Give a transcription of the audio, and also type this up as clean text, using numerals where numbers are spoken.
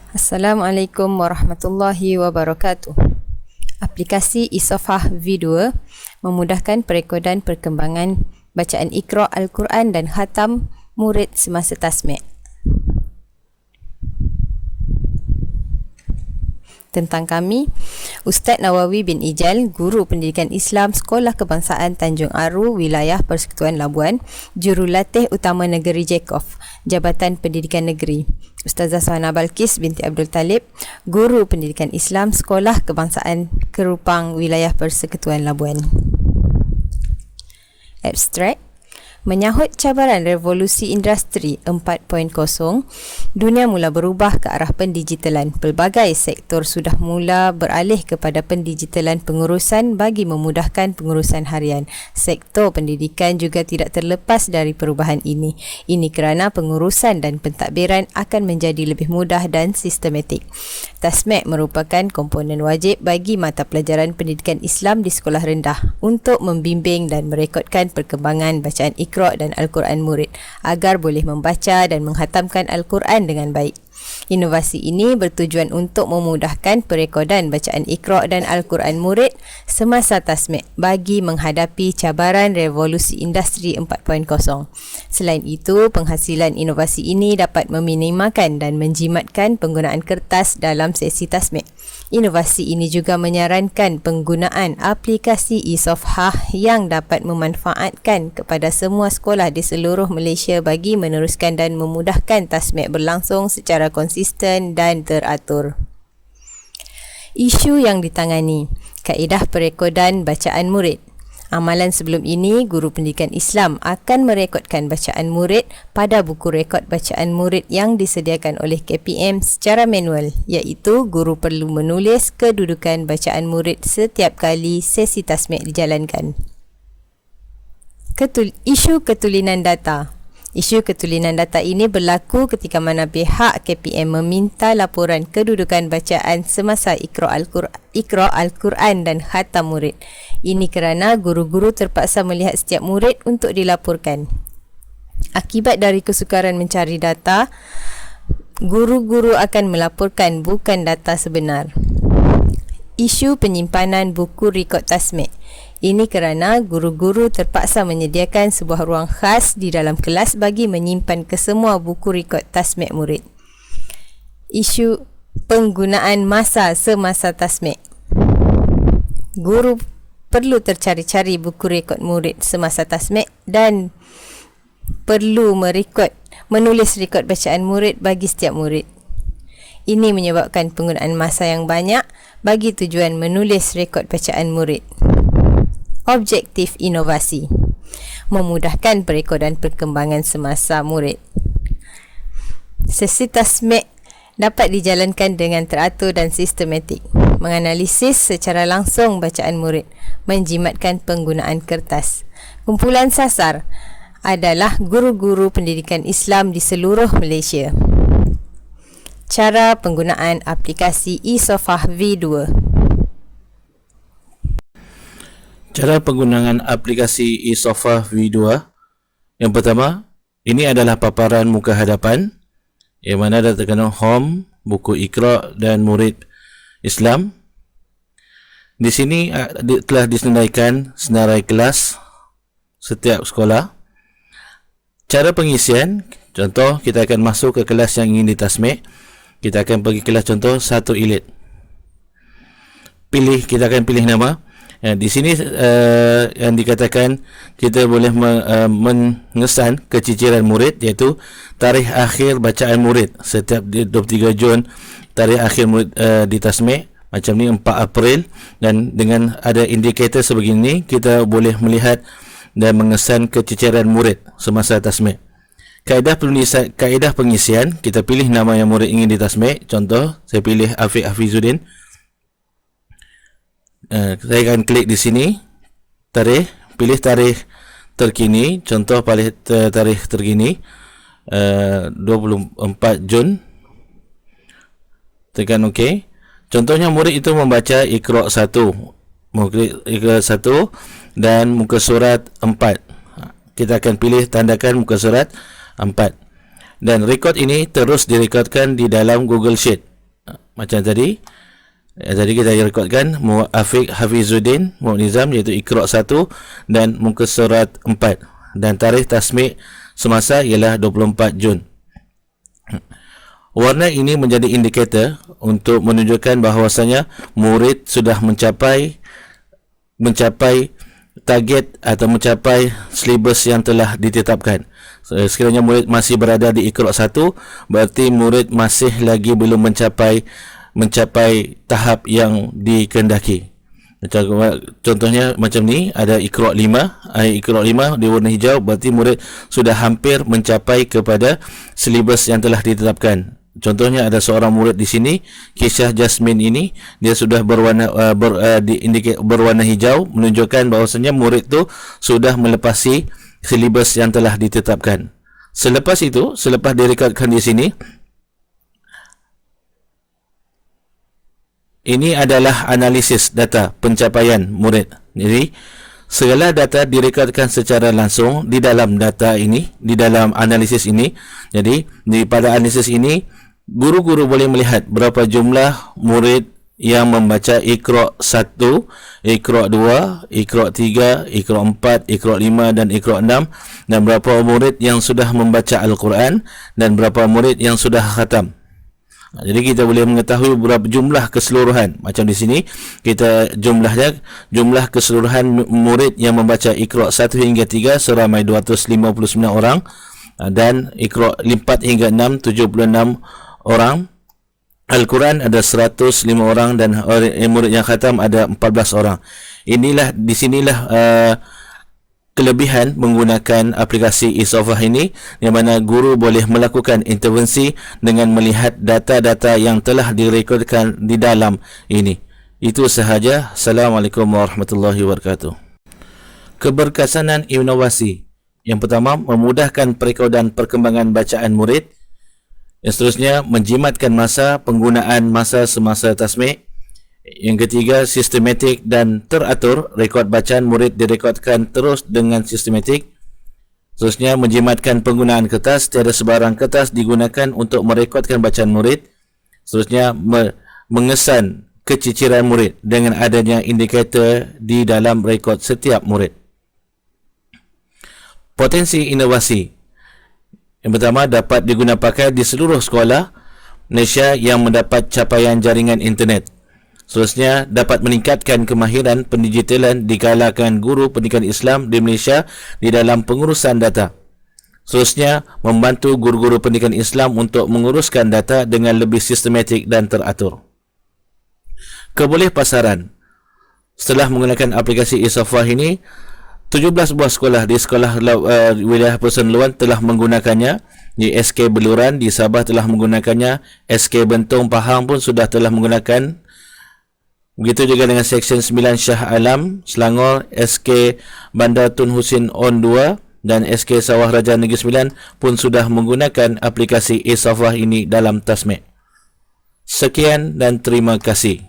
Assalamualaikum warahmatullahi wabarakatuh. Aplikasi Isofah V2 memudahkan perekodan perkembangan bacaan Iqra' Al-Quran dan khatam murid semasa tasmi'. Tentang kami, Ustaz Nawawi bin Ijal, Guru Pendidikan Islam Sekolah Kebangsaan Tanjung Aru, Wilayah Persekutuan Labuan, Jurulatih Utama Negeri Jakob, Jabatan Pendidikan Negeri. Ustazah Suhana Balkis binti Abdul Talib, Guru Pendidikan Islam Sekolah Kebangsaan Kerupang, Wilayah Persekutuan Labuan. Abstrak. Menyahut cabaran revolusi industri 4.0, dunia mula berubah ke arah pendigitalan. Pelbagai sektor sudah mula beralih kepada pendigitalan pengurusan bagi memudahkan pengurusan harian. Sektor pendidikan juga tidak terlepas dari perubahan ini. Ini kerana pengurusan dan pentadbiran akan menjadi lebih mudah dan sistematik. Tasmi' merupakan komponen wajib bagi mata pelajaran pendidikan Islam di sekolah rendah untuk membimbing dan merekodkan perkembangan bacaan Iqra' dan Al-Quran murid agar boleh membaca dan menghatamkan Al-Quran dengan baik. Inovasi ini bertujuan untuk memudahkan perekodan bacaan Iqra' dan Al-Quran murid semasa tasmi' bagi menghadapi cabaran revolusi industri 4.0. Selain itu, penghasilan inovasi ini dapat meminimalkan dan menjimatkan penggunaan kertas dalam sesi tasmi'. Inovasi ini juga menyarankan penggunaan aplikasi Isofah yang dapat memanfaatkan kepada semua sekolah di seluruh Malaysia bagi meneruskan dan memudahkan tasmi' berlangsung secara konsisten dan teratur. Isu yang ditangani, kaedah perekodan bacaan murid. Amalan sebelum ini, Guru Pendidikan Islam akan merekodkan bacaan murid pada buku rekod bacaan murid yang disediakan oleh KPM secara manual, iaitu guru perlu menulis kedudukan bacaan murid setiap kali sesi tasmi' dijalankan. Isu ketulinan data. Isu ketulinan data ini berlaku ketika mana pihak KPM meminta laporan kedudukan bacaan semasa Iqra' Al-Quran dan khatam murid. Ini kerana guru-guru terpaksa melihat setiap murid untuk dilaporkan. Akibat dari kesukaran mencari data, guru-guru akan melaporkan bukan data sebenar. Isu penyimpanan buku rekod tasmi'. Ini kerana guru-guru terpaksa menyediakan sebuah ruang khas di dalam kelas bagi menyimpan kesemua buku rekod tasmi' murid. Isu penggunaan masa semasa tasmi'. Guru perlu tercari-cari buku rekod murid semasa tasmi' dan perlu menulis rekod bacaan murid bagi setiap murid. Ini menyebabkan penggunaan masa yang banyak bagi tujuan menulis rekod bacaan murid. Objektif inovasi, memudahkan perekodan perkembangan semasa murid. Sesi tasmi' dapat dijalankan dengan teratur dan sistematik, menganalisis secara langsung bacaan murid, menjimatkan penggunaan kertas. Kumpulan sasar adalah guru-guru pendidikan Islam di seluruh Malaysia. Cara penggunaan aplikasi Isofah V2. Cara penggunaan aplikasi Isofah V2. Yang pertama, ini adalah paparan muka hadapan yang mana ada terkandung home, buku Iqra' dan murid Islam. Di sini telah disenaraikan senarai kelas setiap sekolah. Cara pengisian, contoh kita akan masuk ke kelas yang ingin ditasmi'. Kita akan pergi kelas contoh 1 Elite. Kita akan pilih nama. Di sini yang dikatakan kita boleh mengesan keciciran murid, iaitu tarikh akhir bacaan murid setiap 23 Jun, tarikh akhir murid ditasmi'. Macam ni 4 April, dan dengan ada indikator sebegini kita boleh melihat dan mengesan keciciran murid semasa tasmi'. Kaedah pengisian, kita pilih nama yang murid ingin ditasmi'. Contoh, saya pilih Afiq Hafizuddin. Saya akan klik di sini, pilih tarikh terkini. Contoh tarikh terkini 24 Jun. Tekan OK. Contohnya murid itu membaca Iqra' 1, Iqra' 1 dan muka surat 4. Kita akan pilih tandakan muka surat 4. Dan rekod ini terus direkodkan di dalam Google Sheet. macam tadi. Tadi kita rekodkan Afiq Hafizuddin Mu'nizam, iaitu Iqra' 1 dan muka surat 4, dan tarikh tasmi' semasa ialah 24 Jun. Warna ini menjadi indikator untuk menunjukkan bahawasanya murid sudah mencapai target atau mencapai silibus yang telah ditetapkan. Sekiranya murid masih berada di Iqra' 1, berarti murid masih lagi belum mencapai tahap yang dikehendaki. Contohnya macam ni, ada Iqra' 5. Iqra' 5 di warna hijau, berarti murid sudah hampir mencapai kepada silibus yang telah ditetapkan. Contohnya ada seorang murid di sini, Kisah Jasmine ini, dia sudah berwarna hijau, menunjukkan bahawasanya murid tu sudah melepasi silibus yang telah ditetapkan. Selepas itu, selepas direkodkan di sini, ini adalah analisis data pencapaian murid. Jadi, segala data direkodkan secara langsung di dalam data ini, di dalam analisis ini. Jadi, pada analisis ini, guru-guru boleh melihat berapa jumlah murid yang membaca Iqra' 1, Iqra' 2, Iqra' 3, Iqra' 4, Iqra' 5 dan Iqra' 6, dan berapa murid yang sudah membaca Al-Quran dan berapa murid yang sudah khatam. Jadi kita boleh mengetahui berapa jumlah keseluruhan. Macam di sini kita jumlah keseluruhan murid yang membaca Iqra' 1 hingga 3 seramai 259 orang, dan Iqra' 4 hingga 6 76 orang. Al-Quran ada 105 orang, dan murid yang khatam ada 14 orang. Di sinilah kelebihan menggunakan aplikasi e-Sofah ini, di mana guru boleh melakukan intervensi dengan melihat data-data yang telah direkodkan di dalam ini. Itu sahaja. Assalamualaikum warahmatullahi wabarakatuh. Keberkesanan inovasi. Yang pertama, memudahkan perekodan perkembangan bacaan murid. Yang seterusnya, menjimatkan masa penggunaan masa semasa tasmi'. Yang ketiga, sistematik dan teratur. Rekod bacaan murid direkodkan terus dengan sistematik. Seterusnya, menjimatkan penggunaan kertas. Tiada sebarang kertas digunakan untuk merekodkan bacaan murid. Seterusnya, mengesan keciciran murid dengan adanya indikator di dalam rekod setiap murid. Potensi inovasi. Yang pertama, dapat digunakan pakai di seluruh sekolah Malaysia yang mendapat capaian jaringan internet. Seterusnya, dapat meningkatkan kemahiran pendigitalan di kalangan guru pendidikan Islam di Malaysia di dalam pengurusan data. Seterusnya, membantu guru-guru pendidikan Islam untuk menguruskan data dengan lebih sistematik dan teratur. Kebolehpasaran. Setelah menggunakan aplikasi e-Sofah ini, 17 buah sekolah di sekolah wilayah Persatuan Luan telah menggunakannya. Di SK Beluran di Sabah telah menggunakannya. SK Bentong Pahang pun sudah telah menggunakan. Begitu juga dengan Seksyen 9 Shah Alam Selangor, SK Bandar Tun Husin On 2 dan SK Sawah Raja Negeri 9 pun sudah menggunakan aplikasi e-Sofah ini dalam tasmi'. Sekian dan terima kasih.